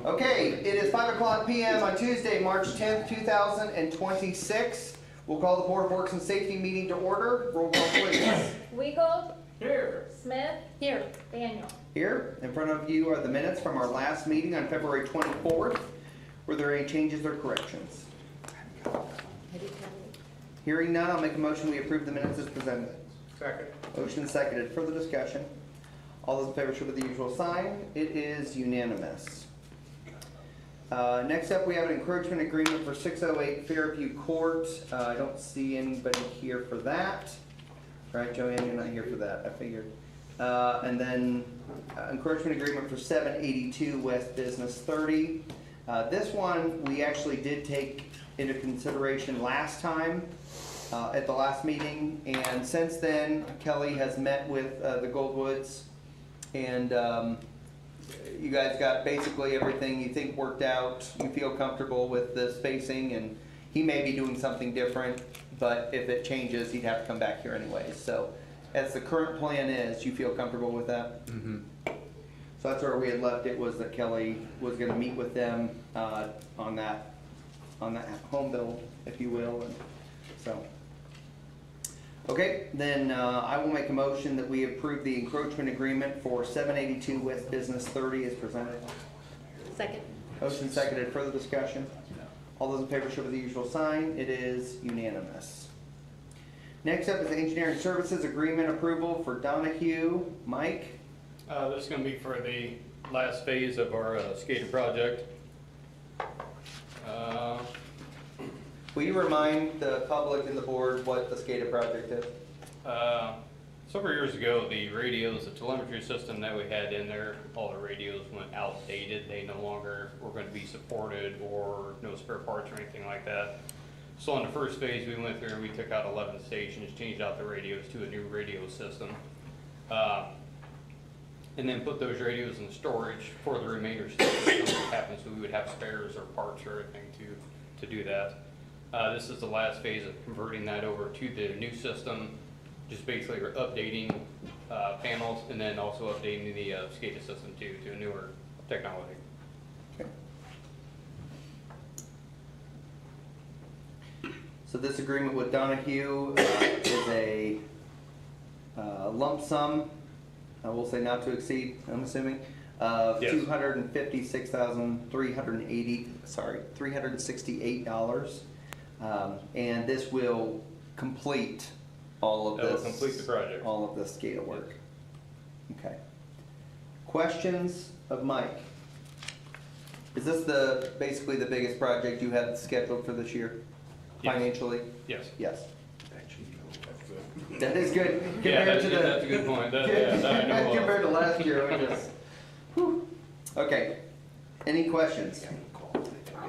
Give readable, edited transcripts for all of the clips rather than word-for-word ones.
Okay, it is 5 o'clock p.m. on Tuesday, March 10th, 2026. We'll call the Board of Works and Safety meeting to order. Roll call, please. Weigel. Here. Smith. Here. Daniel. Here, in front of you are the minutes from our last meeting on February 24th. Were there any changes or corrections? Hearing none, I'll make a motion we approve the minutes as presented. Second. Motion seconded. Further discussion? All those in favor show with the usual sign. It is unanimous. Next up, we have an encroachment agreement for 608 Fairview Court. I don't see anybody here for that. Right, Joanne, you're not here for that, I figured. And then encroachment agreement for 782 West Business 30. This one we actually did take into consideration last time at the last meeting, and since then Kelly has met with the Goldwoods, and you guys got basically everything you think worked out. You feel comfortable with the spacing, and he may be doing something different, but if it changes, he'd have to come back here anyways. So as the current plan is, you feel comfortable with that? Mm-hmm. So that's where we had left it, was that Kelly was going to meet with them on that home build, if you will. And so, okay, then I will make a motion that we approve the encroachment agreement for 782 West Business 30 as presented. Second. Motion seconded. Further discussion? All those in favor show with the usual sign. It is unanimous. Next up is the engineering services agreement approval for Donahue. Mike? This is going to be for the last phase of our SCADA project. Will you remind the public and the board what the SCADA project is? Several years ago, the radios, the telemetry system that we had in there, all the radios went outdated. They no longer were going to be supported, or no spare parts or anything like that. So on the first phase, we went through and we took out 11 stations, changed out the radios to a new radio system, and then put those radios in storage for the remainder stations. If something happens, we would have spares or parts or everything to do that. This is the last phase of converting that over to the new system. Just basically we're updating panels, and then also updating the SCADA system to a newer technology. Okay. So this agreement with Donahue is a lump sum, I will say not to exceed, I'm assuming, of Yes. $368. And this will complete all of That will this. complete the project. All of this SCADA work. Okay. Questions of Mike? Is this basically the biggest project you had scheduled for this year? Yes. Financially? Yes. Yes. That is good. Yeah, Compared to that's a good point. That I know of. compared to last year, we just. Whew. Okay. Any questions?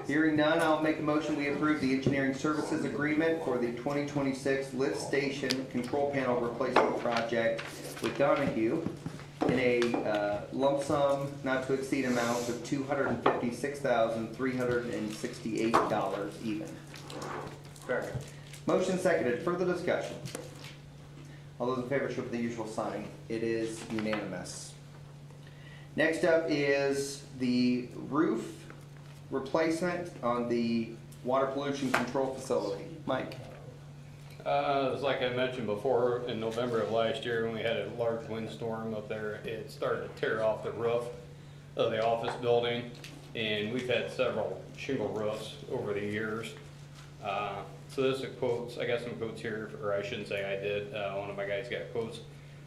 Hearing none, I'll make a motion we approve the engineering services agreement for the 2026 lift station control panel replacement project with Donahue in a lump sum not to exceed amount of $256,368 even. Second. Motion seconded. Further discussion? All those in favor show with the usual sign. It is unanimous. Next up is the roof replacement on the water pollution control facility. Mike? It's like I mentioned before, in November of last year when we had a large windstorm up there, it started to tear off the roof of the office building, and we've had several shingle roofs over the years. So this is quotes, I got some quotes here, or I shouldn't say I did, one of my guys got quotes.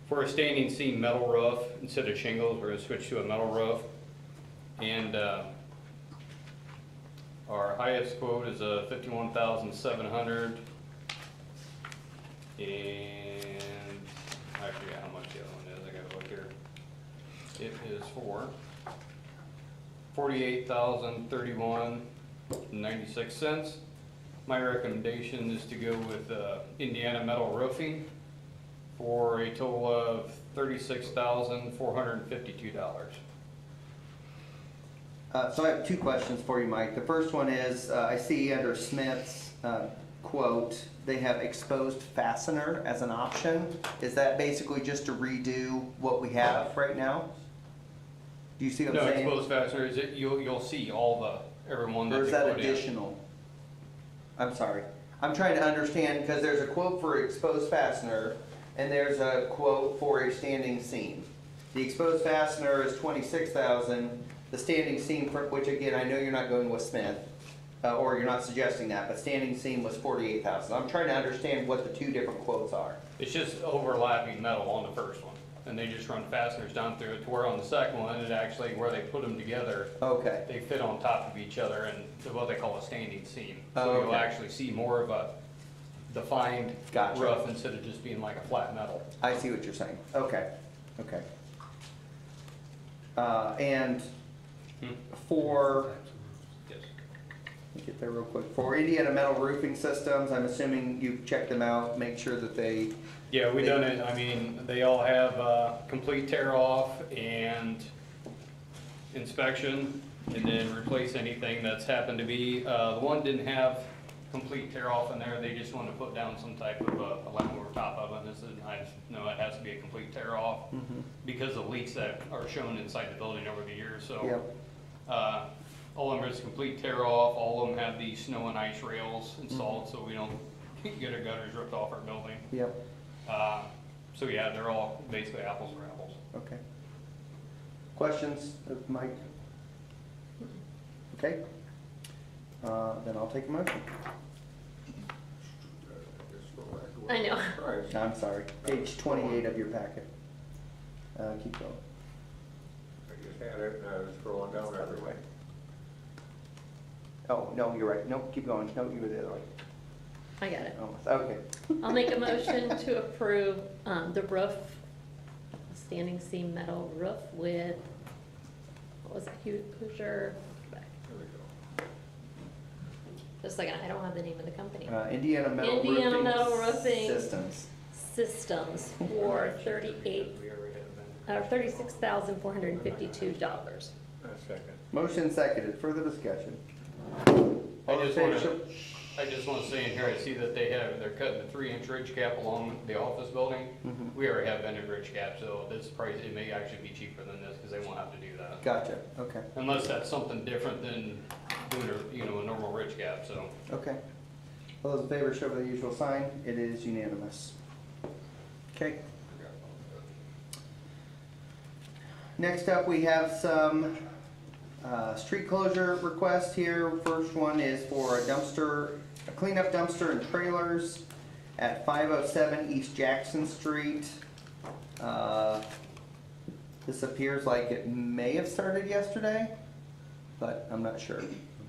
For a standing seam metal roof, instead of shingles, we're going to switch to a metal roof. And our highest quote is $51,700. And I forget how much the other one is, I gotta look here. It is for $48,031.96. My recommendation is to go with Indiana Metal Roofing for a total of $36,452. So I have two questions for you, Mike. The first one is, I see under Smith's quote, they have exposed fastener as an option. Is that basically just to redo what we have right now? Do you see what No, I'm saying? exposed fasteners, you'll see all the, everyone that Or they is that put in. additional? I'm sorry. I'm trying to understand, because there's a quote for exposed fastener, and there's a quote for a standing seam. The exposed fastener is 26,000. The standing seam, which again, I know you're not going with Smith, or you're not suggesting that, but standing seam was 48,000. I'm trying to understand what the two different quotes are. It's just overlapping metal on the first one, and they just run fasteners down through it to where on the second one, it actually, where they put them together, Okay, they fit on top of each other and what they call a standing seam. Oh, So you'll okay. actually see more of a defined Gotcha. rough instead of just being like a flat metal. I see what you're saying. Okay, okay. And Hmm. for, Yes. let me get there real quick. For Indiana Metal Roofing Systems, I'm assuming you've checked them out, make sure that they, Yeah, we done it, I mean, they all have complete tear off and inspection, and then replace anything that's happened to be, the one didn't have complete tear off in there, they just wanted to put down some type of a line over top of it, and this is, I know it has to be a complete tear off, because of leaks that are shown inside the building over the years, so. yep, All of them is complete tear off, all of them have these snow and ice rails installed, so we don't get our gutters ripped off our building. yep, So yeah, they're all basically apples for apples. okay. Questions of Mike? Okay. Then I'll take a motion. I know. Price. I'm sorry, page 28 of your packet. Keep going. I just had it and I was scrolling down everywhere. Oh, no, you're right. Nope, keep going. No, you were the other way. I got it. Almost. Okay. I'll make a motion to approve the roof, standing seam metal roof with, what was it, Hoosier? There we go. Just a second, I don't have the name of the company. Indiana Metal Indiana Roofing Metal Roofing. Systems. Systems for We already have been. $36,452. A second. Motion seconded. Further discussion. All in favor, show- I just wanna say in here, I see that they're cutting the 3-inch ridge cap along the office building. Mhm. We already have bended ridge cap, so this price, it may actually be cheaper than this, cause they won't have to do that. Gotcha. Okay. Unless that's something different than doing a normal ridge cap, so. Okay. All those in favor show by the usual sign. It is unanimous. Okay. Next up, we have some street closure requests here. First one is for a cleanup dumpster and trailers at 507 East Jackson Street. This appears like it may have started yesterday, but I'm not sure. I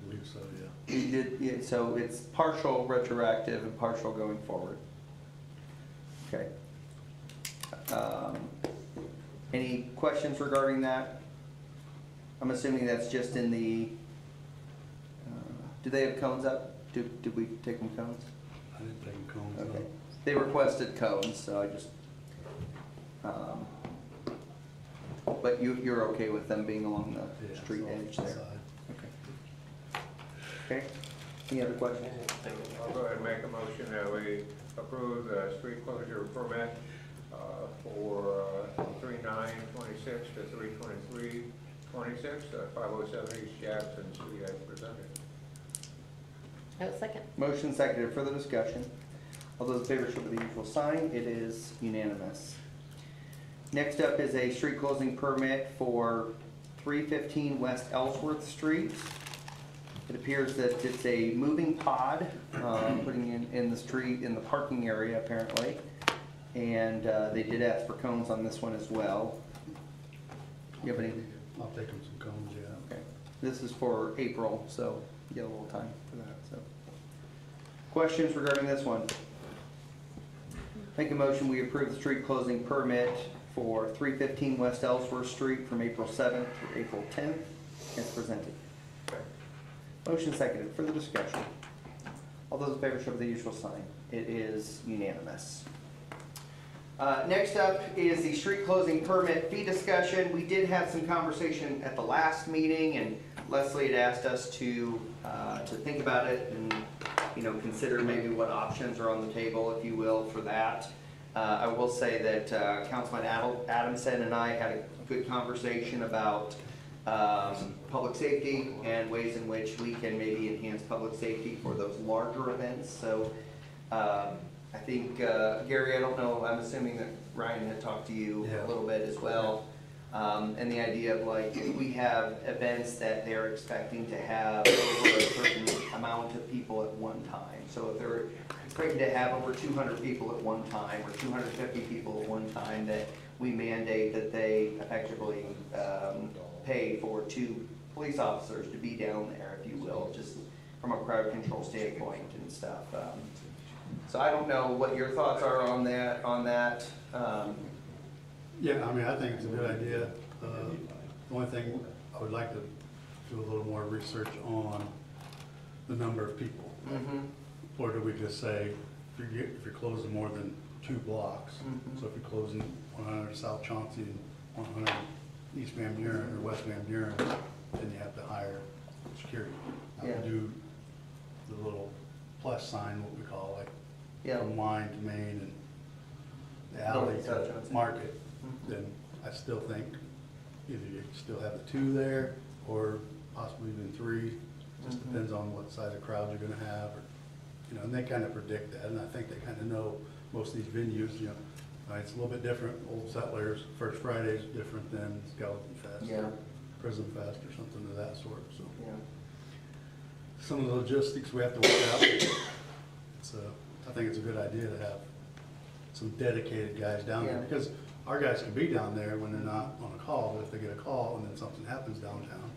believe so, yeah. You did, yeah, so it's partial retroactive and partial going forward. Okay. Any questions regarding that? I'm assuming that's just in the, do they have cones up? Did we take them cones? I didn't take them cones Okay. up. They requested cones, so I just, but you're okay with them being along the Yeah, street it's off edge the there? side. Okay. Okay, any other questions? I'll go ahead and make a motion that we approve the street closure permit for 3926 to 32326, 507 East Jackson Street as presented. Oh, second. Motion seconded, further discussion. All those in favor show by the usual sign. It is unanimous. Next up is a street closing permit for 315 West Ellsworth Street. It appears that it's a moving pod, putting in the street, in the parking area apparently. And they did ask for cones on this one as well. You have any? I'll take them some cones, yeah. Okay. This is for April, so you get a little time for that, so. Questions regarding this one? Make a motion, we approve the street closing permit for 315 West Ellsworth Street from April 7th to April 10th, as presented. Motion seconded, further discussion. All those in favor show by the usual sign. It is unanimous. Next up is the street closing permit fee discussion. We did have some conversation at the last meeting, and Leslie had asked us to think about it and, consider maybe what options are on the table, if you will, for that. I will say that Councilman Adamson and I had a good conversation about public safety and ways in which we can maybe enhance public safety for those larger events. So I think, Gary, I don't know, I'm assuming that Ryan had talked to you Yeah. a little bit as well. And the idea of like, if we have events that they're expecting to have over a certain amount of people at one time. So if they're expecting to have over 200 people at one time or 250 people at one time, that we mandate that they effectively pay for 2 police officers to be down there, if you will, just from a crowd control standpoint and stuff. So I don't know what your thoughts are on that, Yeah, I mean, I think it's a good idea. The only thing I would like to do a little more research on the number of people. Mhm. Or do we just say, if you're closing more than 2 blocks, Mhm. so if you're closing 100 South Chauncey and 100 East Van Buren or West Van Buren, then you have to hire security. Now, Yeah. to do the little plus sign, what we call like Yeah. from Wine to Main and the North alley and South to Johnson. Market, Mhm. then I still think either you still have the 2 there or possibly even 3. Just Mhm. depends on what size of crowd you're gonna have, or, you know, and they kind of predict that, and I think they kind of know most of these venues, you know. It's a little bit different, Old Settlers, First Friday is different than Skeleton Fest. Yeah. Or Prison Fest or something of that sort, so. Yeah. Some of the logistics we have to work out. It's I think it's a good idea to have some dedicated guys down there, Yeah. because our guys can be down there when they're not on a call, but if they get a call and then something happens downtown.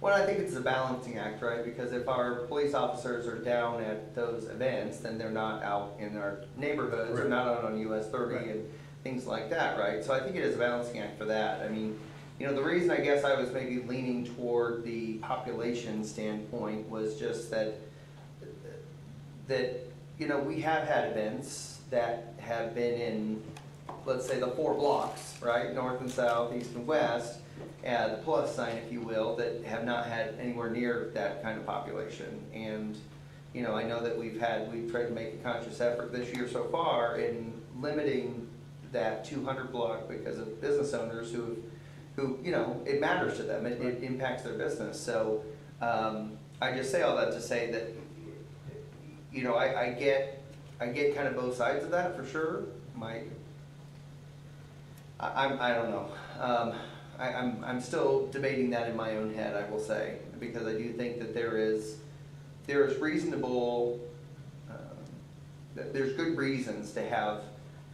Well, I think it's a balancing act, right? Because if our police officers are down at those events, then they're not out in our neighborhoods, they're Right. not out on US 30 Right. and things like that, right? So I think it is a balancing act for that. I mean, you know, the reason I guess I was maybe leaning toward the population standpoint was just that, you know, we have had events that have been in, let's say, the 4 blocks, right? North and south, east and west, the plus sign, if you will, that have not had anywhere near that kind of population. And, you know, I know that we've tried to make a conscious effort this year so far in limiting that 200 block because of business owners who, you know, it matters to them, it impacts their business. So, I just say all that to say that, you know, I get kind of both sides of that for sure. I don't know. I'm still debating that in my own head, I will say, because I do think that there is reasonable, there's good reasons to have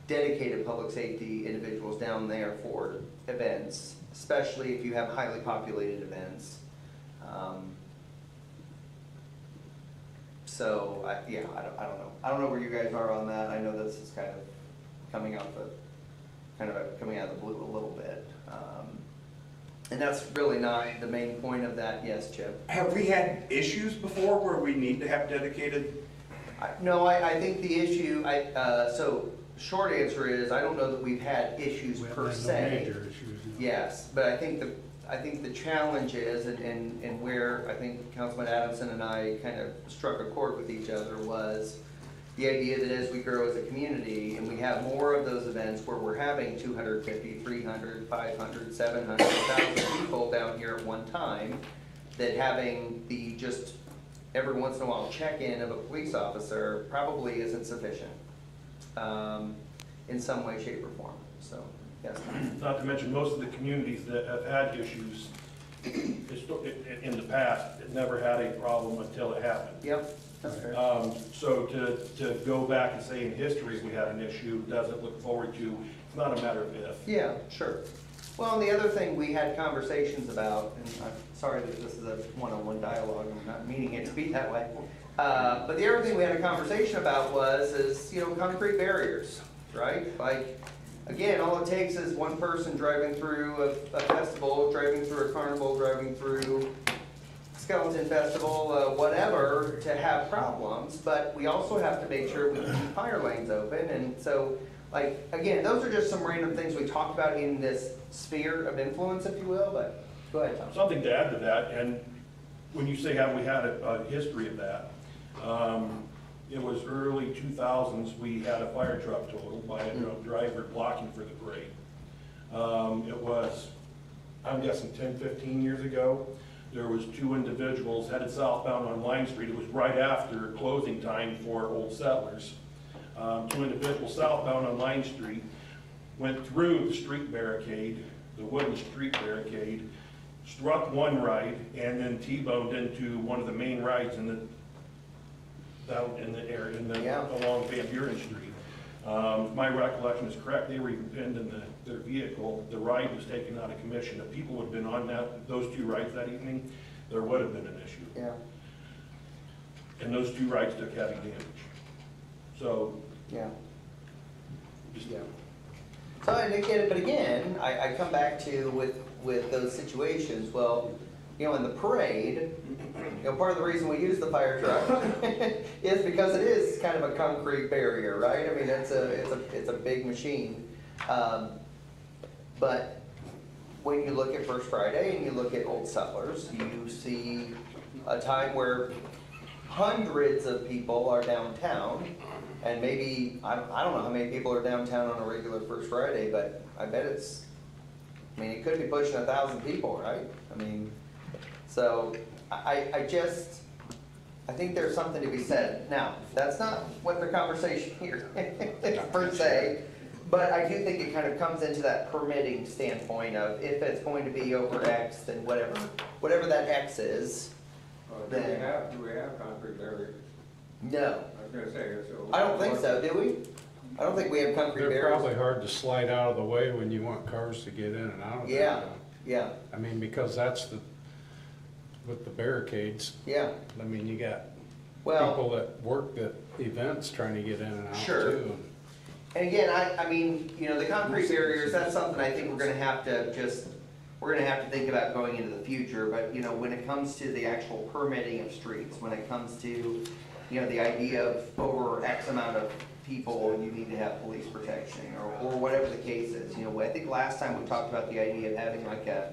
dedicated public safety individuals down there for events, especially if you have highly populated events. So, I don't know. I don't know where you guys are on that. I know this is kind of coming out of the blue a little bit. And that's really not the main point of that. Yes, Chip? Have we had issues before where we need to have dedicated? No, I think the issue, so short answer is, I don't know that we've had issues We per haven't had no se. major issues. you know. Yes, but I think the challenge is, and where I think Councilman Adamson and I kind of struck a chord with each other, was the idea that as we grow as a community and we have more of those events where we're having 250, 300, 500, 700, 1,000 people down here at one time, that having the just every once in a while check-in of a police officer probably isn't sufficient in some way, shape, or form. So, yes. Not to mention, most of the communities that have had issues in the past, it never had a problem until it happened. Yep, that's fair. So to go back and say in history we had an issue doesn't look forward to, it's not a matter of if. Yeah, sure. Well, and the other thing we had conversations about, and I'm sorry that this is a one-on-one dialogue, I'm not meaning it to be that way. But the other thing we had a conversation about is, you know, concrete barriers, right? Like, again, all it takes is one person driving through a festival, driving through a carnival, driving through Skeleton Festival, whatever, to have problems. But we also have to make sure we keep fire lanes open. And so, like, again, those are just some random things we talked about in this sphere of influence, if you will. But go ahead, Tom. Something to add to that, and when you say have we had a history of that, it was early 2000s, we had a fire truck totaled by a drunk driver blocking for the parade. It was I'm guessing 10, 15 years ago. There was two individuals headed southbound on Line Street. It was right after closing time for Old Settlers. Two individuals southbound on Line Street went through the street barricade, the wooden street barricade, struck one right, and then T-boned into one of the main rides in the, out in the area, Yeah. along Van Buren Street. If my recollection is correct, they were even pinned in their vehicle. The ride was taken out of commission. If people had been on those two rides that evening, there would have been an issue. Yeah, And those two rides took heavy damage. So, yeah. just, Yeah. So I did get it, but again, I come back to with those situations, well, you know, in the parade, you know, part of the reason we use the fire truck is because it is kind of a concrete barrier, right? I mean, it's a big machine. But when you look at First Friday and you look at Old Settlers, you see a time where hundreds of people are downtown, and maybe, I don't know how many people are downtown on a regular First Friday, but I bet it's, I mean, it could be pushing 1,000 people, right? I mean, so I think there's something to be said. Now, that's not what the conversation here per se, but I do think it kind of comes into that permitting standpoint of if it's going to be over X, then whatever that X is. Do we have concrete barriers? No, I was gonna say, so. I don't think so, do we? I don't think we have concrete They're probably barriers. hard to slide out of the way when you want cars to get in and out of there. Yeah, yeah, I mean, because that's with the barricades, yeah. I mean, you got Well, people that work at events trying to get in and out Sure. too. and again, I mean, you know, the concrete barriers, that's something I think we're gonna have to think about going into the future, but, you know, when it comes to the actual permitting of streets, when it comes to, you know, the idea of over X amount of people, you need to have police protection, or whatever the case is, you know, I think last time we talked about the idea of having like a,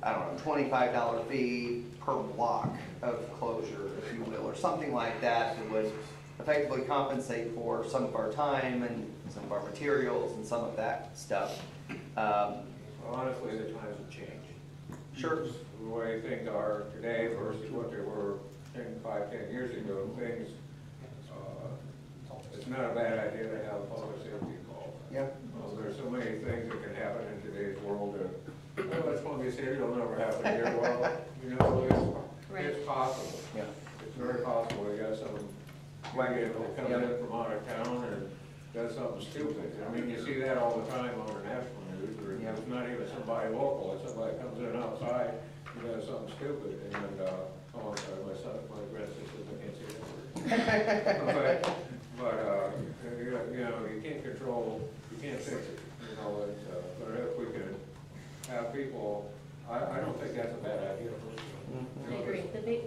I don't know, $25 fee per block of closure, if you will, or something like that, that would effectively compensate for some of our time and some of our materials and some of that stuff. Well, honestly, the times have changed. Sure. The way things are today versus what they were 10 years ago, things, it's not a bad idea to have a public safety call. Yeah. There's so many things that can happen in today's world that, oh, it's Columbia City, it'll never happen here. Well, you know, it's possible. Yeah. It's very possible. You got some wagon that comes in from out of town and does something stupid. I mean, you see that all the time on the national news, or Yeah. it's not even somebody local, it's somebody comes in outside and does something stupid, and, oh, I'm sorry, my grandson says I can't say that word. But, you know, you can't control, you can't fix it, you know, but if we can have people, I don't think that's a bad idea. I agree.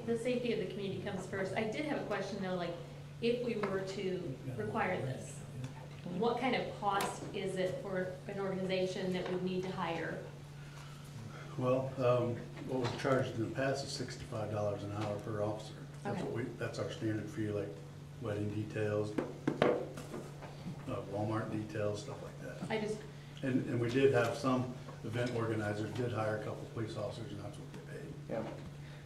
The safety of the community comes first. I did have a question though, like, if we were to require this, what kind of cost is it for an organization that would need to hire? Well, what was charged in the past is $65 an hour per officer. That's Okay. that's our standard fee, like wedding details, Walmart details, stuff like that. I just, And we did have some event organizers did hire a couple police officers, and that's what they paid. Yeah.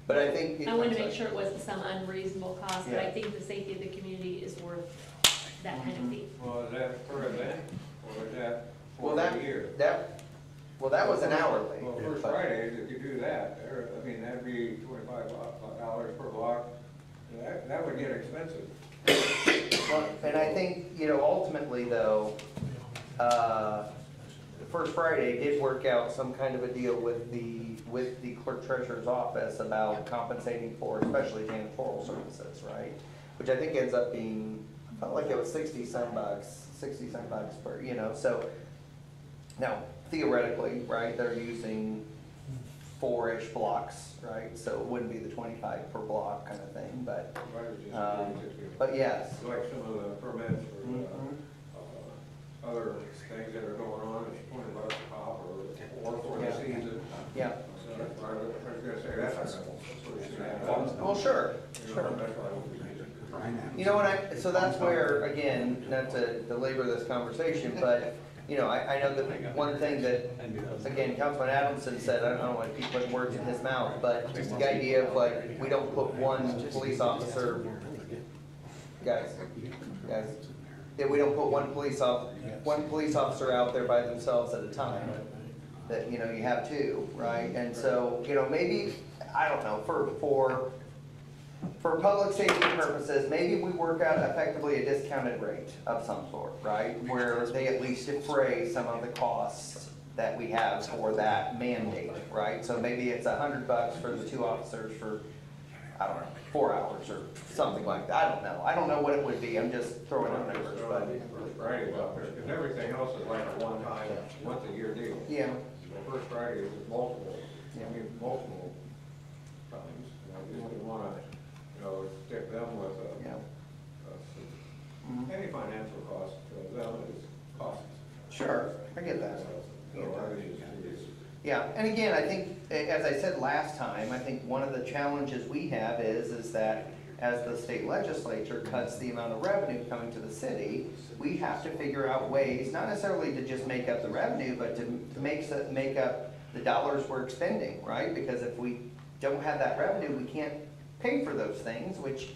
But I think. I wanted to make sure it wasn't some unreasonable cost, but I Yeah. think the safety of the community is worth that kind of fee. Well, is that per event, or is that Well, for the year? That was an hourly. Well, First but- Fridays, if you do that, I mean, that'd be $25 per block. That would get expensive. Well, and I think, you know, ultimately though, First Friday did work out some kind of a deal with the clerk treasurer's office about compensating for especially janitorial services, right? Which I think ends up being, I felt like it was 60 some bucks per, you know, so. Now theoretically, right, they're using 4-ish blocks, right? So it wouldn't be the 25 per block kind of thing, but, but yes. Like some of the permits or Mhm. other things that are going on, it's $20 a pop or for the Yeah. season. Yeah, So that's why I was gonna say that's what we should have. well, sure, You know, sure. that's why we should. You know what, so that's where, again, not to belabor this conversation, but, you know, I know that one thing that, again, Councilman Adamson said, I don't want to keep putting words in his mouth, but just the idea of like, we don't put one police officer, guys, that we don't put one police officer out there by themselves at a time, that, you know, you have two, right? And so, you know, maybe, I don't know, for public safety purposes, maybe we work out effectively a discounted rate of some sort, right? Where they at least defray some of the costs that we have for that mandate, right? So maybe it's $100 for the two officers for, I don't know, 4 hours or something like that. I don't know what it would be. I'm just throwing out numbers, but. First Friday out there, because everything else is like a one-time, once-a-year deal. Yeah. The First Friday is multiple, Yeah. multiple times. And I just want to, you know, stick them with Yeah. any financial cost to them is cost. Sure, I get that. So I think it's- Yeah, and again, I think, as I said last time, I think one of the challenges we have is that as the state legislature cuts the amount of revenue coming to the city, we have to figure out ways, not necessarily to just make up the revenue, but to make up the dollars we're expending, right? Because if we don't have that revenue, we can't pay for those things, which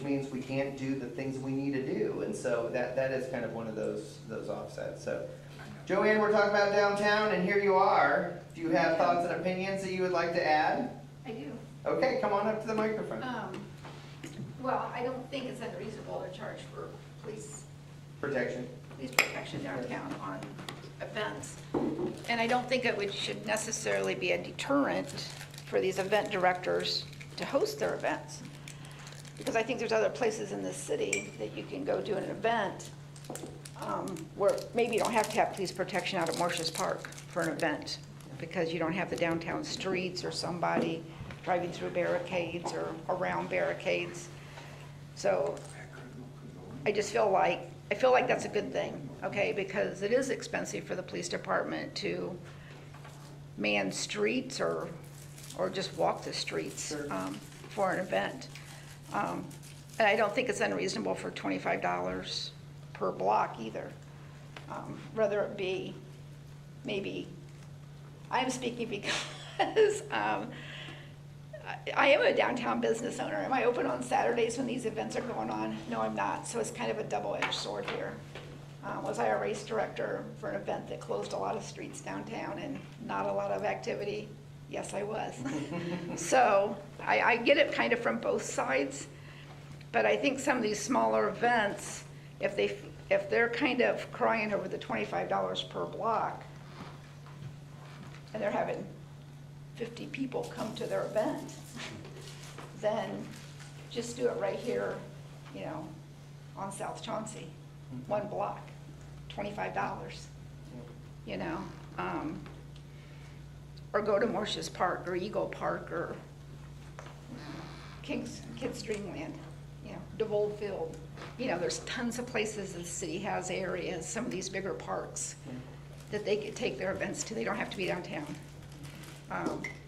means we can't do the things we need to do. And so that is kind of one of those offsets. So, Joanne, we're talking about downtown, and here you are. Do you have thoughts and opinions that you would like to add? I do. Okay, come on up to the microphone. Well, I don't think it's unreasonable to charge for police Protection. protection downtown on events. And I don't think should necessarily be a deterrent for these event directors to host their events. Because I think there's other places in this city that you can go to an event where maybe you don't have to have police protection out at Morse's Park for an event, because you don't have the downtown streets or somebody driving through barricades or around barricades. So I feel like that's a good thing, okay? Because it is expensive for the police department to man streets or just walk the streets for an event. And I don't think it's unreasonable for $25 per block either. Whether it be, maybe, I'm speaking because I am a downtown business owner. Am I open on Saturdays when these events are going on? No, I'm not. So it's kind of a double-edged sword here. Was I a race director for an event that closed a lot of streets downtown and not a lot of activity? Yes, I was. So I get it kind of from both sides, but I think some of these smaller events, if they're kind of crying over the $25 per block, and they're having 50 people come to their event, then just do it right here, you know, on South Chauncey, one block, $25, you know. Or go to Morse's Park or Eagle Park or Kids Dreamland, you know, DeVol Field. You know, there's tons of places the city has areas, some of these bigger parks, that they could take their events to. They don't have to be downtown.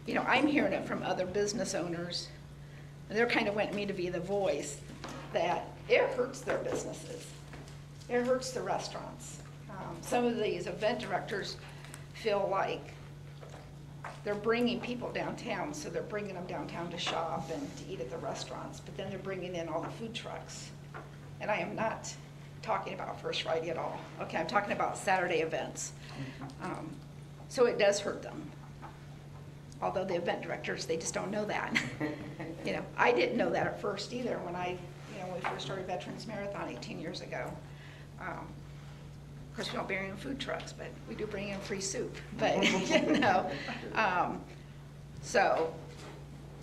You know, I'm hearing it from other business owners, and they're kind of wanting me to be the voice, that it hurts their businesses. It hurts the restaurants. Some of these event directors feel like they're bringing people downtown, so they're bringing them downtown to shop and to eat at the restaurants, but then they're bringing in all the food trucks. And I am not talking about First Friday at all. Okay, I'm talking about Saturday events. So it does hurt them. Although the event directors, they just don't know that. You know, I didn't know that at first either when we first started Veterans Marathon 18 years ago. Of course, we don't bring in food trucks, but we do bring in free soup. But, you know, so,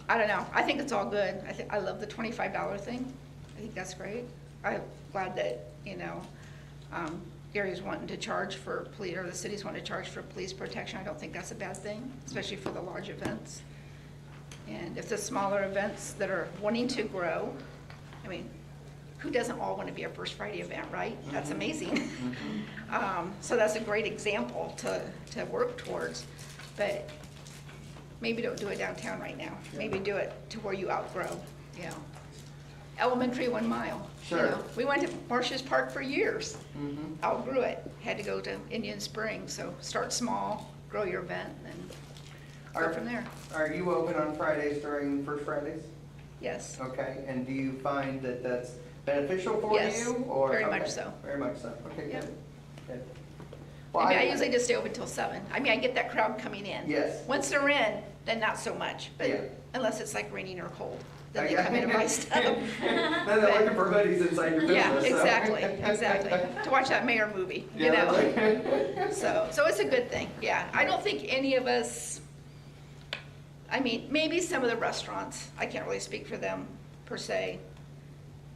I don't know. I think it's all good. I love the $25 thing. I think that's great. I'm glad that, you know, Gary's wanting to charge for police, or the city's wanting to charge for police protection. I don't think that's a bad thing, especially for the large events. And if the smaller events that are wanting to grow, I mean, who doesn't all want to be a First Friday event, right? That's amazing. So that's a great example to work towards, but maybe don't do it downtown right now. Maybe do it to where you outgrow, you know. elementary 1 mile. you Sure. know. We went to Marsh's Park for years, Mhm. outgrew it, had to go to Indian Springs, so start small, grow your event, and go Are- from there. Are you open on Fridays during First Fridays? Yes. Okay, and do you find that that's beneficial for Yes, you? Or very much okay, so. Very much so, okay, Yep. good. Good. Well, I mean, I usually just stay open till 7. I mean, I get that crowd coming in. Yes. Once they're in, then not so much, but Yeah. unless it's like raining or cold, then they Okay. come in and buy stuff. Then they're looking for hoodies inside your business. Yeah, so. exactly, exactly. To watch that mayor movie, you Yeah, know? right. So it's a good thing, yeah. I don't think any of us, I mean, maybe some of the restaurants, I can't really speak for them per se,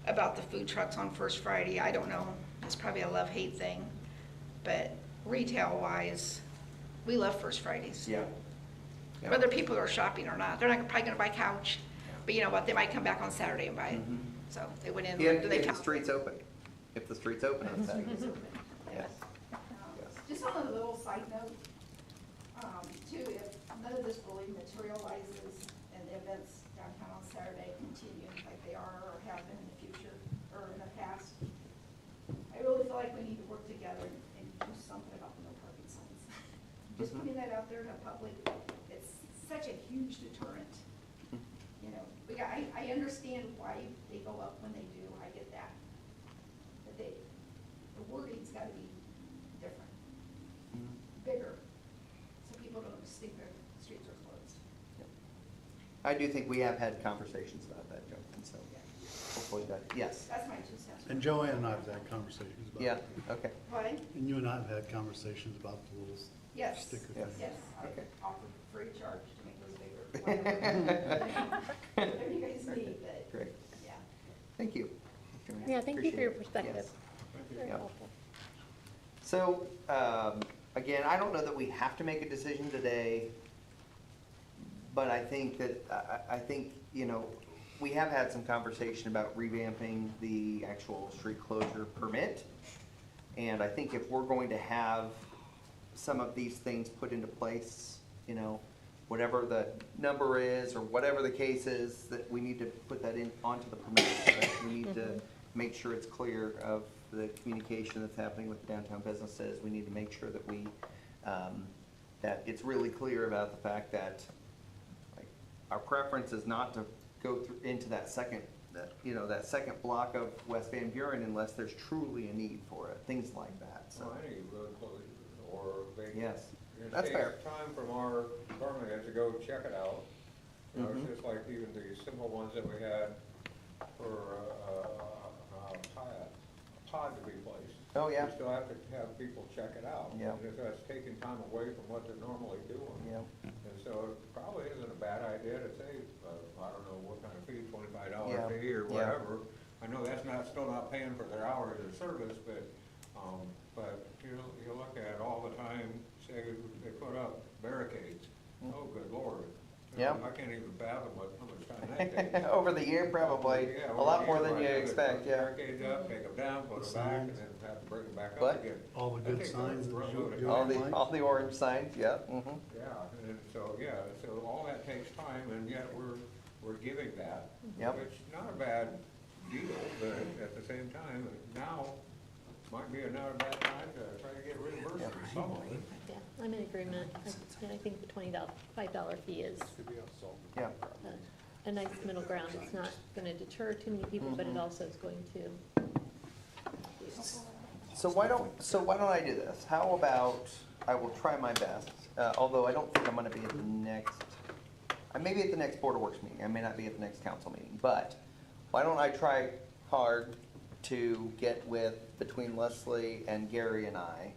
about the food trucks on First Friday, I don't know. It's probably a love-hate thing. But retail-wise, we love First Fridays. Yeah. Yeah. Whether people are shopping or not, they're not probably gonna buy couch, but you know what, they might come back on Saturday and buy it. Mhm. So they went in, If, do they if the count? street's open. If the street's open on Saturday. Yes. Just on a little side note, too, if none of this really materializes and the events downtown on Saturday continue like they are or have been in the future or in the past, I really feel like we need to work together and do something about the no parking signs. Just Mhm. putting that out there to the public, it's such a huge deterrent. You know, I understand why they go up when they do, I get that. But the wording's gotta be different, bigger, so people don't just think their streets are closed. I do think we have had conversations about that, Joe, and so hopefully that, yes. That's my 2 cents. And Joanne and I have had conversations about Yeah, it. okay. What? And you and I have had conversations about the little Yes, sticker Yes. thing. yes, I Okay. offer free charge to make those bigger. Whatever you guys need, but, Great, yeah. thank you. Yeah, thank you for your Appreciate it. perspective. Yes. Very Yep. helpful. So, again, I don't know that we have to make a decision today, but I think that, I think, you know, we have had some conversation about revamping the actual street closure permit. And I think if we're going to have some of these things put into place, you know, whatever the number is or whatever the case is, that we need to put that in, onto the permit. Right? We need to make sure it's clear of the communication that's happening with downtown businesses. We need to make sure that we, that it's really clear about the fact that, like, our preference is not to go through, into that second, that second block of West Van Buren unless there's truly a need for it, things like that, so. Well, any road closures, or they. Yes, It that's fair. takes time from our department to go check it out. You know, Mhm. it's just like even the simple ones that we had for, pod to be placed. Oh, yeah. We still have to have people check it out. Yeah. Because that's taking time away from what they're normally doing. Yeah. And so it probably isn't a bad idea to say, I don't know what kind of fee, $25 Yeah. fee or Yeah. whatever. I know that's not, still not paying for their hours of service, but you look at all the time, say they put up barricades. Oh, good Lord. You know, Yeah. I can't even fathom how much time that takes. Over the year, probably, Yeah, a lot over more the than you year, expect, put yeah. Barricades up, take them down, put The them back, and signs. then have to bring them back What? up again. All the That good takes signs a that run load of you- All time. the, all the orange signs, yeah, mm-hmm. Yeah, and so, so all that takes time, and yet we're giving that. Yep. Which, not a bad deal, but at the same time, now might be not a bad time to try to get reimbursed Yeah. for some of it. Yeah, I'm in agreement. And I think the $25 fee is Yeah. a nice middle ground. It's not gonna deter too many people, but it Mhm. also is going to. So why don't I do this? How about, I will try my best, although I don't think I'm gonna be at the next, I may be at the next Board of Works meeting, I may not be at the next council meeting, but why don't I try hard to get with, between Leslie and Gary and I,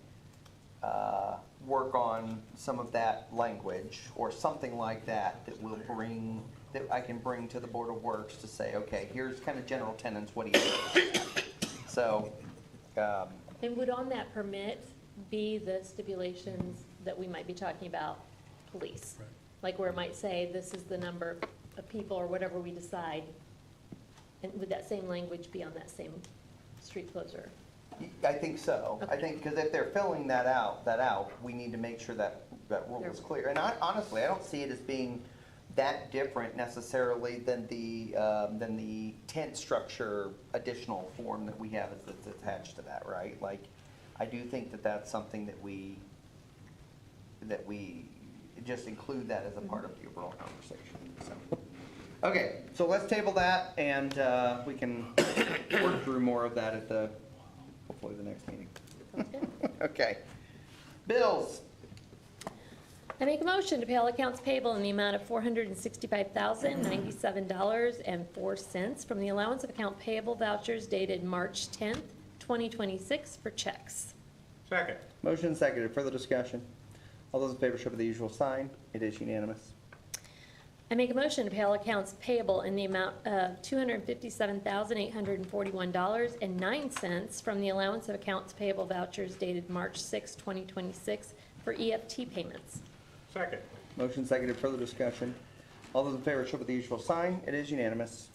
work on some of that language or something like that that will bring, that I can bring to the Board of Works to say, okay, here's kind of general tenets, what do you think? So, And would on that permit be the stipulations that we might be talking about police? Right. Like where it might say, this is the number of people or whatever we decide. And would that same language be on that same street closure? I think so. I Okay. think, because if they're filling that out, we need to make sure that rule is clear. And honestly, I don't see it as being that different necessarily than the tent structure additional form that we have that's attached to that, right? Like, I do think that that's something that we just include that as a part of the overall conversation, so. Okay, so let's table that, and we can work through more of that at hopefully the next meeting. Sounds good. Okay. Bills. I make a motion to pay all accounts payable in the amount of $465,097.04 from the allowance of account payable vouchers dated March 10th, 2026 for checks. Second. Motion seconded. Further discussion? All those in favor show by the usual sign. It is unanimous. I make a motion to pay all accounts payable in the amount of $257,841.09 from the allowance of accounts payable vouchers dated March 6, 2026 for EFT payments. Second. Motion seconded. Further discussion? All those in favor show by the usual sign. It is unanimous.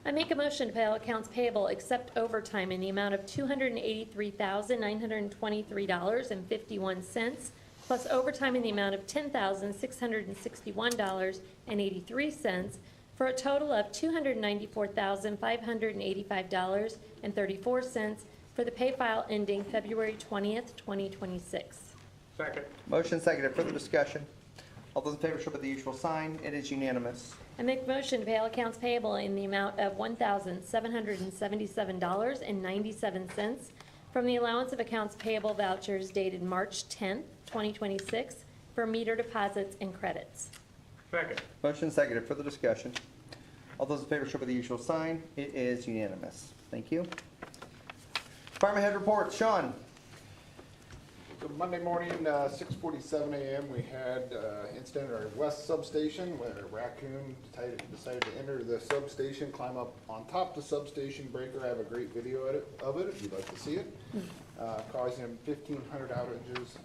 I make a motion to pay all accounts payable except overtime in the amount of $283,923.51 plus overtime in the amount of $10,661.83 for a total of $294,585.34 for the pay file ending February 20th, 2026. Second. Motion seconded. Further discussion? All those in favor show by the usual sign. It is unanimous. I make a motion to pay all accounts payable in the amount of $1,777.97 from the allowance of accounts payable vouchers dated March 10th, 2026 for meter deposits and credits. Second. Motion seconded. Further discussion? All those in favor show by the usual sign. It is unanimous. Thank you. Department head reports. Sean. So Monday morning, 6:47 a.m., we had incident at our west substation where a raccoon decided to enter the substation, climb up on top of the substation breaker. I have a great video of it if you'd like to see it. Causing 1,500 outages.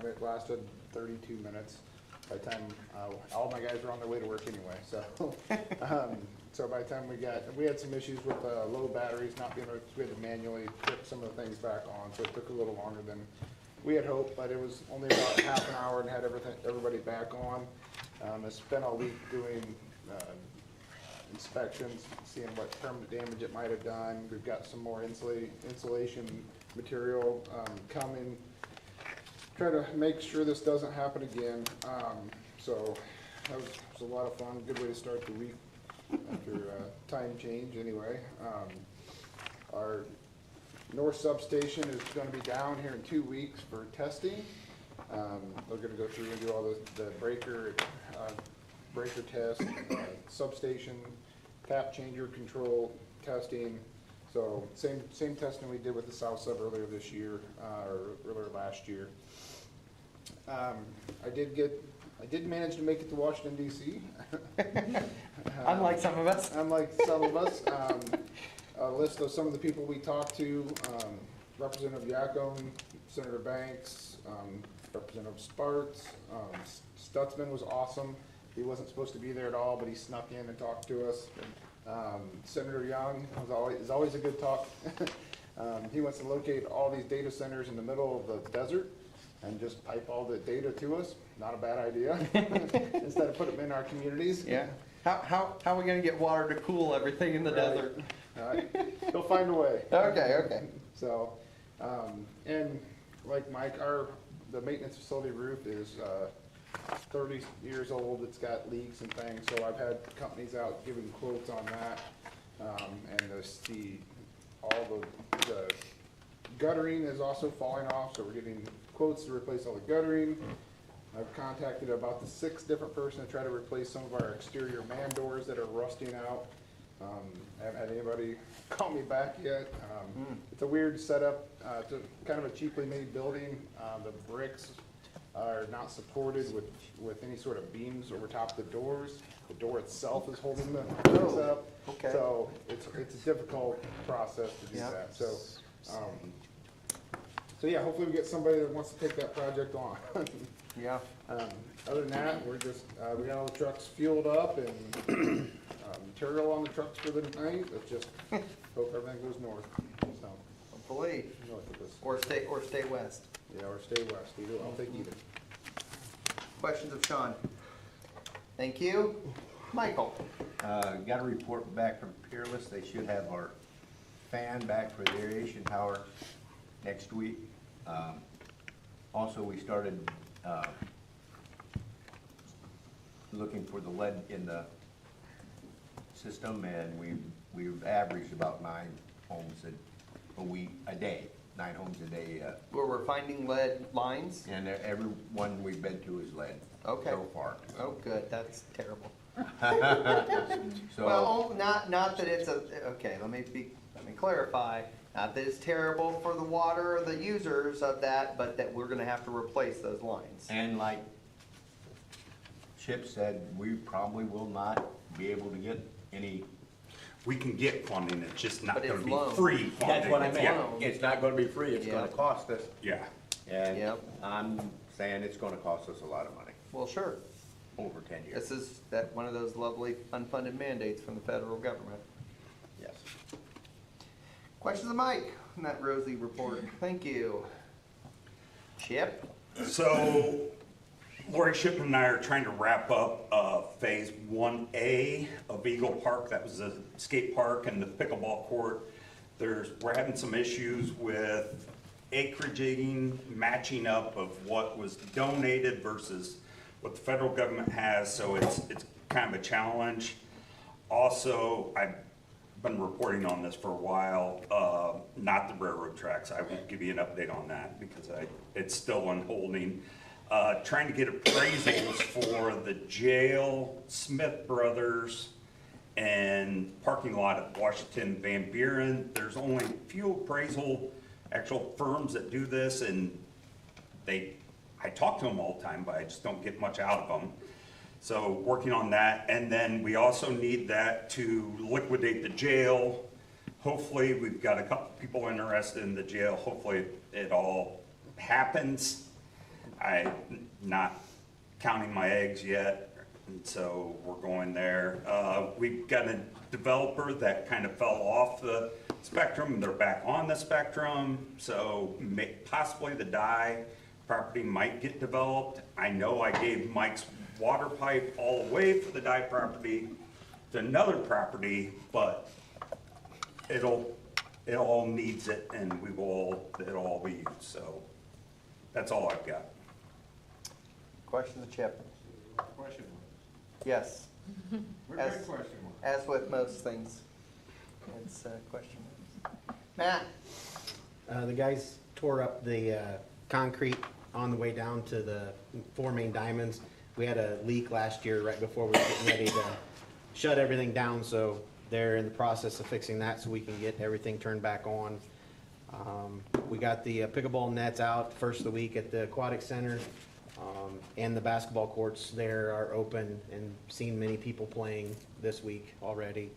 It lasted 32 minutes. By the time all my guys were on their way to work anyway, so so by the time we had some issues with low batteries not being able to, we had to manually put some of the things back on, so it took a little longer than we had hoped, but it was only about half an hour and had everybody back on. I spent all week doing inspections, seeing what permanent damage it might have done. We've got some more insulation material coming. Try to make sure this doesn't happen again. So that was a lot of fun. Good way to start the week after time change anyway. Our north substation is going to be down here in 2 weeks for testing. We're going to go through and do all the breaker test, substation, tap changer control testing. So same testing we did with the south sub earlier this year, or earlier last year. I did manage to make it to Washington DC. Unlike some of us. A list of some of the people we talked to, Representative Yacone, Senator Banks, Representative Sparks, Stutzman was awesome. He wasn't supposed to be there at all, but he snuck in and talked to us. Senator Young is always a good talk. He wants to locate all these data centers in the middle of the desert and just pipe all the data to us. Not a bad idea. Instead of putting them in our communities. Yeah. How are we going to get water to cool everything in the desert? He'll find a way. Okay. So, and like Mike, the maintenance facility roof is 30 years old. It's got leaks and things. So I've had companies out giving quotes on that. And all the guttering is also falling off. So we're getting quotes to replace all the guttering. I've contacted about the 6 different persons to try to replace some of our exterior man doors that are rusting out. I haven't had anybody call me back yet. It's a weird setup. It's kind of a cheaply made building. The bricks are not supported with any sort of beams over top of the doors. The door itself is holding the bricks up. Okay. So it's a difficult process to do Yeah. that. So yeah, hopefully we get somebody that wants to take that project on. Yeah. Other than that, we got all the trucks fueled up and material on the trucks for the night. Let's just hope everything goes north. So, Hopefully. north of us. Or stay west. Yeah, or stay west. I'll take either. Questions of Sean? Thank you. Michael? Got a report back from Peerless. They should have our fan back for the aeration tower next week. Also, we started looking for the lead in the system, and we've averaged about 9 homes a day, 9 homes a day. Where we're finding lead lines? And every one we've been to is lead Okay. so far. Oh, good, that's terrible. So, Well, not that it's okay, let me clarify. Not that it's terrible for the water or the users of that, but that we're gonna have to replace those lines. and like Chip said, we probably will not be able to get any. We can get funding, it's just not But gonna it's be loan. free funding. That's what I It's meant. loan. It's not gonna be free, it's Yeah. gonna cost us. Yeah. And Yep. I'm saying it's gonna cost us a lot of money, Well, sure, over 10 years. this is one of those lovely unfunded mandates from the federal government. Yes. Questions of Mike on that rosy report? Thank you. Chip? So Lori Shipman and I are trying to wrap up Phase 1A of Eagle Park. That was the skate park and the pickleball court. We're having some issues with acreaging, matching up of what was donated versus what the federal government has, so it's kind of a challenge. Also, I've been reporting on this for a while, not the railroad tracks. I won't give you an update on that because it's still unholding. Trying to get appraisals for the jail, Smith Brothers, and parking lot at Washington Van Buren. There's only a few actual firms that do this, and I talk to them all the time, but I just don't get much out of them. So working on that, and then we also need that to liquidate the jail. Hopefully, we've got a couple people interested in the jail. Hopefully, it all happens. I'm not counting my eggs yet, and so we're going there. We've got a developer that kind of fell off the spectrum. They're back on the spectrum, so possibly the Dye property might get developed. I know I gave Mike's water pipe all the way for the Dye property to another property, but it all needs it, and it'll all be used, so that's all I've got. Questions of Chip? Question Yes, mark. As- Very question mark. as with most things, it's a question. Matt? The guys tore up the concrete on the way down to the 4 main diamonds. We had a leak last year right before we were getting ready to shut everything down, so they're in the process of fixing that so we can get everything turned back on. We got the pickleball nets out first of the week at the aquatic center, and the basketball courts there are open and seen many people playing this week already.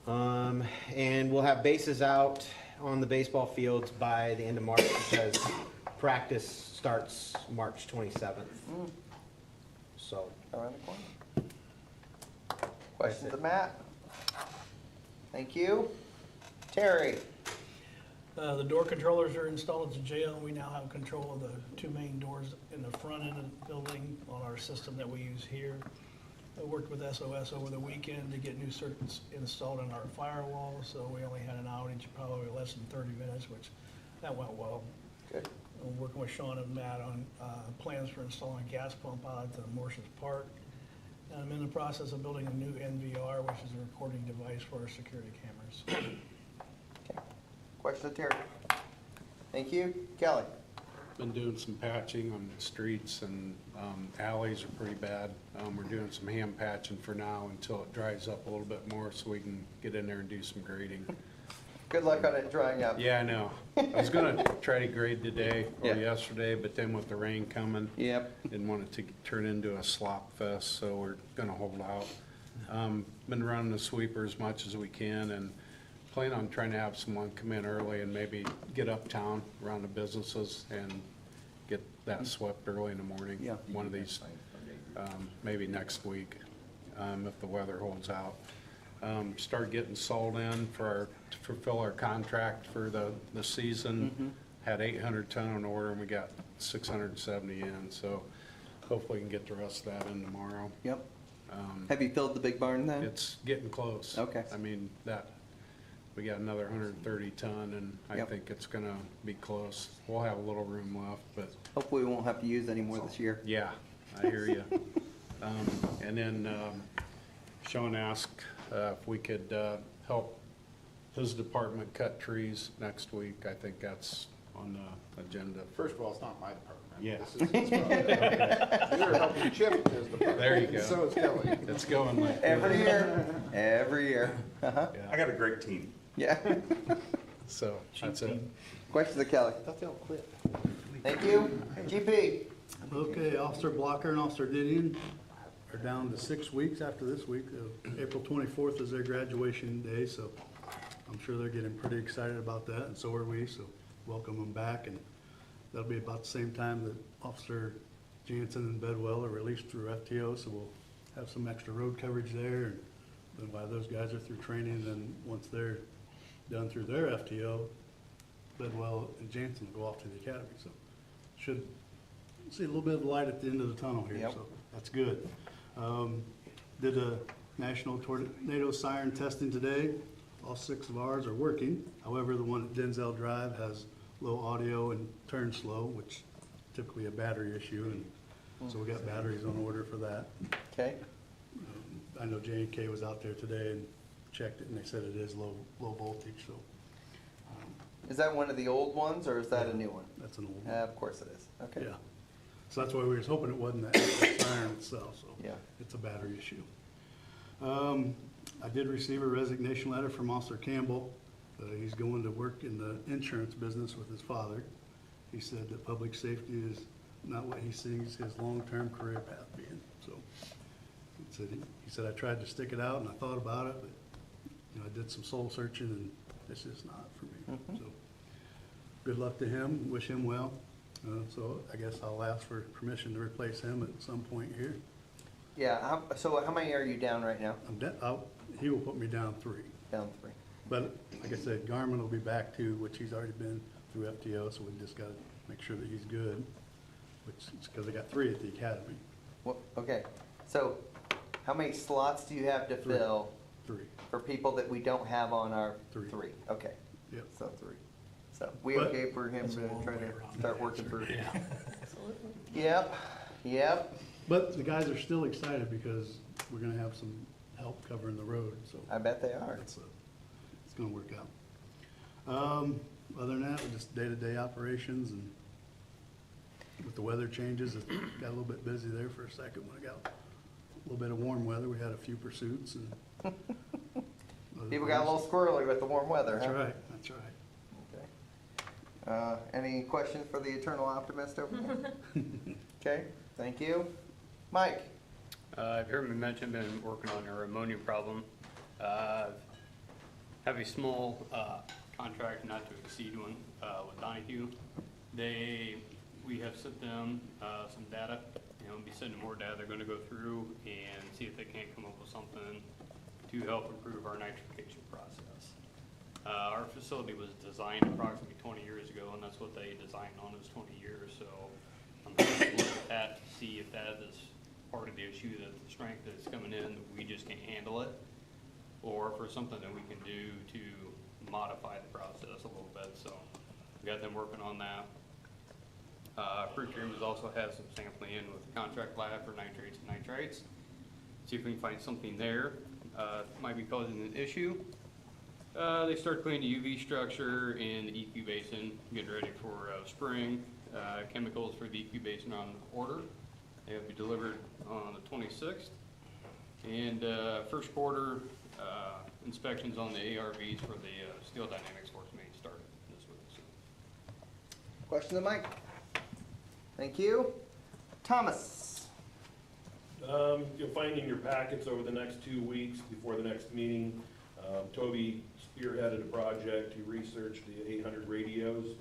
And we'll have bases out on the baseball fields by the end of March because practice starts March 27th. So, Around the corner. Questions of Matt? Thank you. Terry? The door controllers are installed at the jail. We now have control of the 2 main doors in the front end of the building on our system that we use here. I worked with SOS over the weekend to get new circuits installed in our firewall, so we only had an outage, probably less than 30 minutes, which that went well. Good. I'm working with Sean and Matt on plans for installing a gas pump out at the Morses Park. And I'm in the process of building a new NVR, which is a recording device for our security cameras. Okay. Question of Terry? Thank you. Kelly? Been doing some patching on streets and alleys are pretty bad. We're doing some hand patching for now until it dries up a little bit more so we can get in there and do some grading. Good luck on it drying up. Yeah, I know. I was gonna try to grade today or Yeah. yesterday, but then with the rain coming, Yep. didn't want it to turn into a slop fest, so we're gonna hold out. Been running the sweeper as much as we can and plan on trying to have someone come in early and maybe get uptown around the businesses and get that swept early in the morning. Yeah. One of these, maybe next week, if the weather holds out. Start getting salt in to fulfill our contract for the season. Had 800 ton on order and we got 670 in, so hopefully we can get the rest of that in tomorrow. Yep. Have you filled the big barn then? It's getting close. Okay. I mean, we got another 130 ton, and I Yep. think it's gonna be close. We'll have a little room left, but Hopefully we won't have to use any more this year. yeah, I hear you. And then Sean asked if we could help his department cut trees next week. I think that's on the agenda. First of all, it's not my department. Yeah. This is his department. You're helping Chip his department. There you go. So is Kelly. It's going like. Every year, every year. Uh-huh. Yeah. I got a great team. Yeah. So, that's it. Questions of Kelly? Thought they'll quit. Thank you. GP? Okay, Officer Blocker and Officer Didion are down to 6 weeks after this week. April 24th is their graduation day, so I'm sure they're getting pretty excited about that, and so are we, so welcome them back. And that'll be about the same time that Officer Jansen and Bedwell are released through FTO, so we'll have some extra road coverage there. And then while those guys are through training, then once they're done through their FTO, Bedwell and Jansen will go off to the academy, so should see a little bit of light at the end of the tunnel here, Yep. so that's good. Did a national tornado siren testing today. All 6 of ours are working. However, the one at Denzel Drive has low audio and turn slow, which typically a battery issue, and so we got batteries on order for that. Okay. I know J&K was out there today and checked it, and they said it is low voltage, so Is that one of the old ones, or is that a new one? that's an old one. Of course it is. Okay. Yeah. So that's why we was hoping it wasn't the actual siren itself, so. Yeah. It's a battery issue. I did receive a resignation letter from Officer Campbell. He's going to work in the insurance business with his father. He said that public safety is not what he sees his long-term career path being, so. He said, I tried to stick it out and I thought about it, but, you know, I did some soul searching and this is not for me, so. Good luck to him, wish him well. So I guess I'll ask for permission to replace him at some point here. Yeah, so how many are you down right now? He will put me down 3. Down 3. But like I said, Garmin will be back too, which he's already been through FTO, so we just gotta make sure that he's good, which is because I got 3 at the academy. Well, okay, so how many slots do you have to 3. fill 3, for people that we don't have on our 3. 3? Okay, yep. so 3. So we But- okay for him That's a to long try way to around start that working answer. for? Yeah. Absolutely. Yep. But the guys are still excited because we're gonna have some help covering the road, so. I bet they are. It's gonna work out. Other than that, just day-to-day operations, and with the weather changes, it got a little bit busy there for a second when it got a little bit of warm weather. We had a few pursuits and. other People got a things. little squirrely with the warm weather, That's huh? right, that's right. Okay. Any questions for the eternal optimist over there? Okay, thank you. Mike? I've heard me mention, been working on our ammonia problem. Have a small contract, not to exceed one, with Donahue. We have sent them some data, and we'll be sending more data. They're gonna go through and see if they can't come up with something to help improve our nitrification process. Our facility was designed approximately 20 years ago, and that's what they designed on, is 20 years, so I'm going to look at that to see if that is part of the issue, that the strength that's coming in, that we just can't handle it, or for something that we can do to modify the process a little bit, so we got them working on that. Procure has also had some sampling in with the contract lab for nitrates and nitrites. See if we can find something there, might be causing an issue. They start cleaning the UV structure in the EQ basin, getting ready for spring. Chemicals for the EQ basin on order. They'll be delivered on the 26th. And first quarter inspections on the ARVs for the Steel Dynamics Force Main started this week. Questions of Mike? Thank you. Thomas? You'll find in your packets over the next 2 weeks before the next meeting, Toby spearheaded a project to research the 800 radios.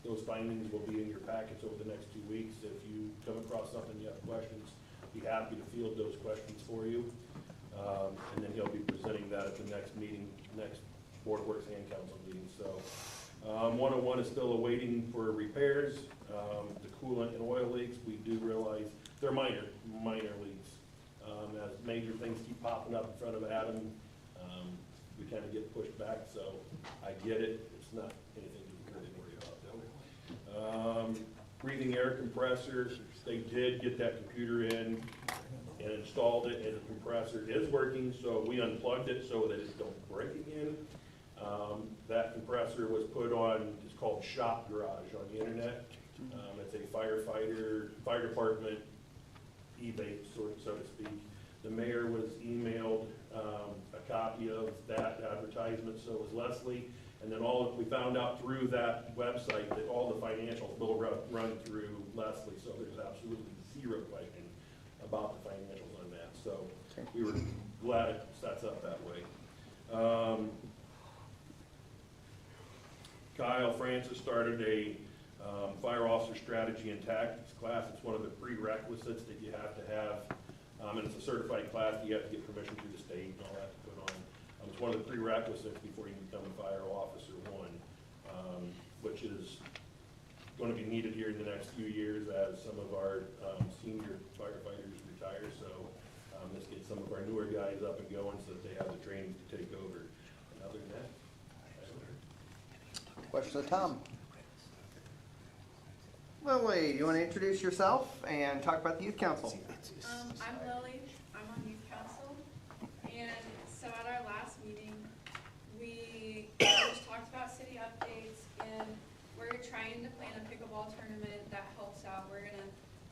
Those findings will be in your packets over the next 2 weeks. If you come across something, you have questions, be happy to field those questions for you. And then he'll be presenting that at the next meeting, next Board of Works and Council meeting. So 101 is still awaiting for repairs. The coolant and oil leaks, we do realize they're minor leaks. As major things keep popping up in front of Adam, we kind of get pushed back, so I get it. It's not anything to really worry about, though. Breathing air compressors, they did get that computer in and installed it, and the compressor is working, so we unplugged it so that it don't break again. That compressor was put on, it's called Shop Garage on the internet. It's a fire department eBay, so to speak. The mayor was emailed a copy of that advertisement, so was Leslie. And then we found out through that website that all the financials will run through Leslie, so there's absolutely zero question about the financials on that. So we were glad it sets up that way. Kyle Francis started a fire officer strategy and tactics class. It's one of the prerequisites that you have to have. And it's a certified class that you have to get permission through the state and all that to put on. It's one of the prerequisites before you can become a fire officer one, which is going to be needed here in the next few years as some of our senior firefighters retire. So let's get some of our newer guys up and going so that they have the training to take over. And other than that, Question of Tom. Lily, you want to introduce yourself and talk about the youth council? I'm Lily, I'm on youth council, and so at our last meeting, we just talked about city updates, and we're trying to plan a pickleball tournament that helps out.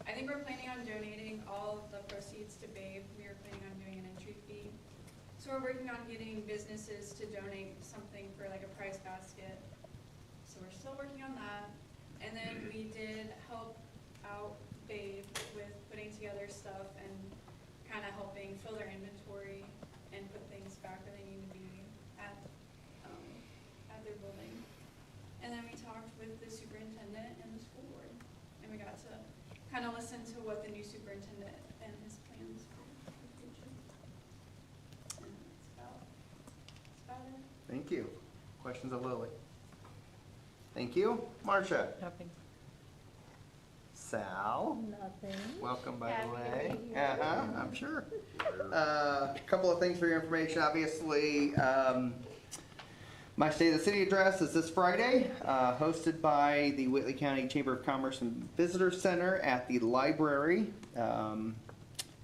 I think we're planning on donating all of the proceeds to BABE. We are planning on doing an entry fee. So we're working on getting businesses to donate something for like a prize basket. So we're still working on that. And then we did help out BABE with putting together stuff and kind of helping fill their inventory and put things back where they need to be at their building. And then we talked with the superintendent and the school board, and we got to kind of listen to what the new superintendent and his plans for the future. And that's about it. Thank you. Questions of Lily? Thank you. Marcia? Nothing. Sal? Nothing. Welcome, by Happy the to way. be here. I'm sure. A couple of things for your information. Obviously, my State of the City address is this Friday, hosted by the Whitley County Chamber of Commerce and Visitor Center at the library.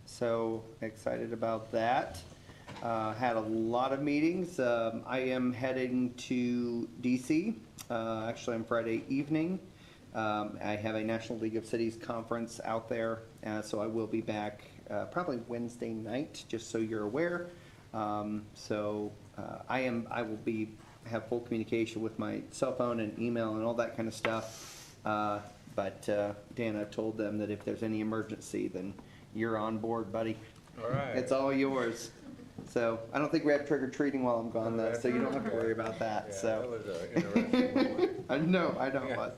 So excited about that. Had a lot of meetings. I am heading to DC, actually on Friday evening. I have a National League of Cities conference out there, so I will be back probably Wednesday night, just so you're aware. I will have full communication with my cell phone and email and all that kind of stuff. But Dan, I've told them that if there's any emergency, then you're on board, buddy. all right. It's all yours. So I don't think we have trick or treating while I'm gone though, so you don't have to worry about that. Yeah, So. that was interesting moment. I know it was.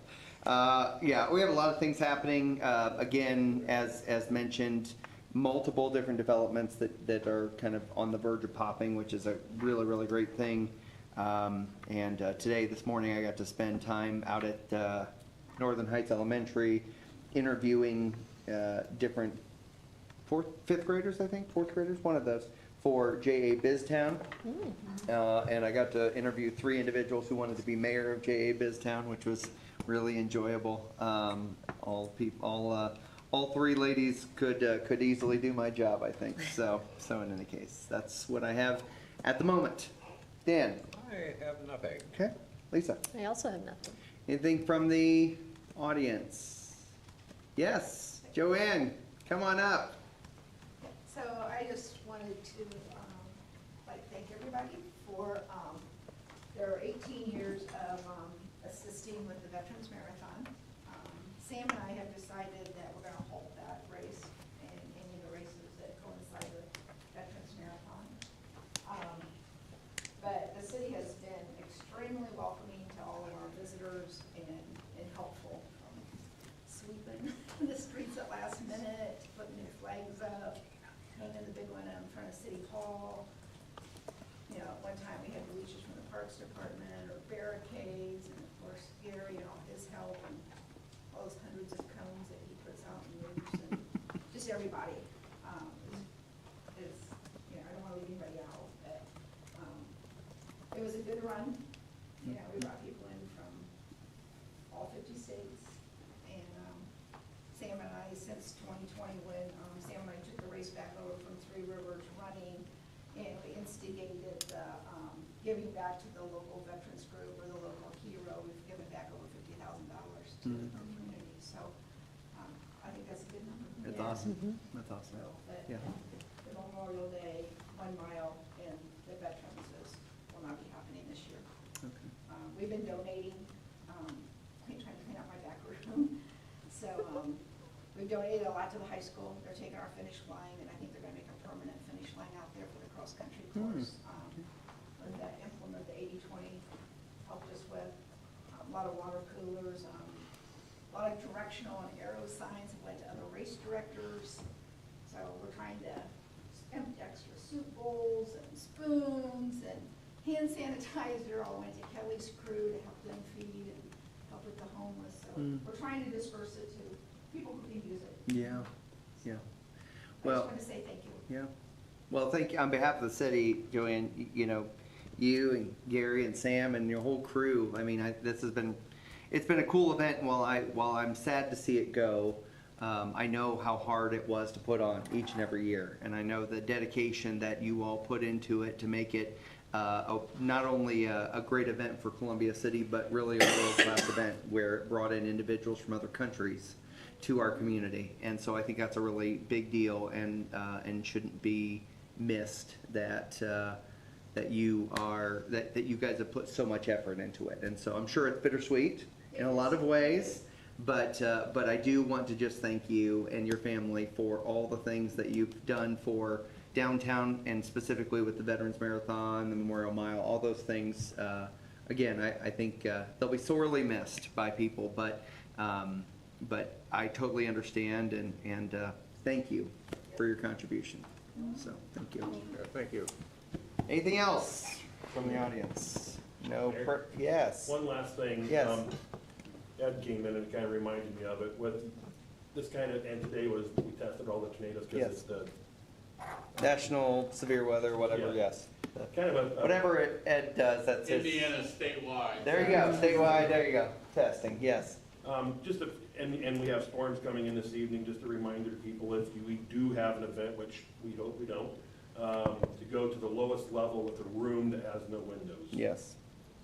Yeah, we have a lot of things happening. Again, as mentioned, multiple different developments that are kind of on the verge of popping, which is a really, really great thing. This morning, I got to spend time out at Northern Heights Elementary interviewing different fifth graders, I think, fourth graders, one of those, for J.A. Biztown. And I got to interview 3 individuals who wanted to be mayor of J.A. Biztown, which was really enjoyable. All 3 ladies could easily do my job, I think. So in any case, that's what I have at the moment. Dan? I have nothing. Okay. Lisa? I also have nothing. Anything from the audience? Yes, Joanne, come on up. So I just wanted to, thank everybody for, their 18 years of assisting with the Veterans Marathon. Sam and I have decided that we're gonna halt that race and any of the races that coincide with Veterans Marathon. But the city has been extremely welcoming to all of our visitors and helpful, sweeping the streets at last minute, putting new flags up, painting the big one in front of City Hall. You know, one time we had bleachers from the Parks Department or barricades, and of course Gary and all his help and all those hundreds of cones that he puts out and moves, and just everybody. good run. You know, we brought people in from all 50 states. And Sam and I, since 2020, when Sam and I took the race back over from Three Rivers running, and we instigated the giving back to the local veterans group or the local hero, we've given back over $50,000 to our community. So I think that's a good number. It's Yeah. awesome. That's awesome. So, but Yeah. the Memorial Day 1 mile and the veterans will not be happening this year. Okay. We've been donating, I'm trying to clean out my back room. So we've donated a lot to the high school. They're taking our finish line, and I think they're gonna make a permanent finish line out there for the cross-country course. With that implement, the 80-20 helped us with a lot of water coolers, a lot of directional and arrow signs that went to other race directors. So we're trying to empty extra soup bowls and spoons and hand sanitizer all went to Kelly's crew to help them feed and help with the homeless. So we're trying to disperse it to people who can use it. Yeah, yeah. I Well, just want to say thank you. yeah. Well, thank you, on behalf of the city, Joanne, you know, you and Gary and Sam and your whole crew, I mean, this has been, it's been a cool event, and while I'm sad to see it go, I know how hard it was to put on each and every year, and I know the dedication that you all put into it to make it not only a great event for Columbia City, but really a world-class event where it brought in individuals from other countries to our community. And so I think that's a really big deal, and shouldn't be missed that you guys have put so much effort into it. And so I'm sure it's bittersweet in a lot of ways, but I do want to just thank you and your family for all the things that you've done for downtown, and specifically with the Veterans Marathon, the Memorial Mile, all those things. Again, I think they'll be sorely missed by people, but I totally understand, and thank you for your contribution. So, thank you. Yeah, thank you. Anything else from the audience? No, yes. One last thing. Yes. Ed came in and kind of reminded me of it with this kind of, and today we tested all the tornadoes because Yes. it's the. National severe weather, whatever, Yeah. yes. Kind of a. Whatever Ed does, that's his. Indiana statewide. There you go, statewide, there you go. Testing, yes. And we have storms coming in this evening, just a reminder to people, if we do have an event, which we hope we don't, to go to the lowest level with a room that has no windows. Yes,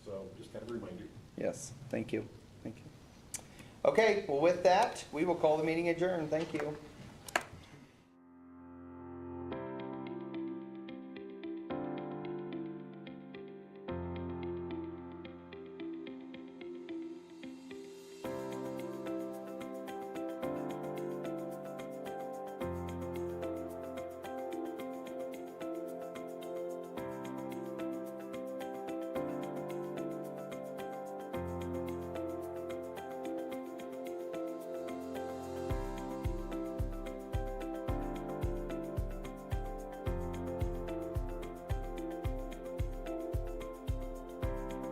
So just kind of a reminder. yes, thank you, thank you. Okay, well, with that, we will call the meeting adjourned, thank you.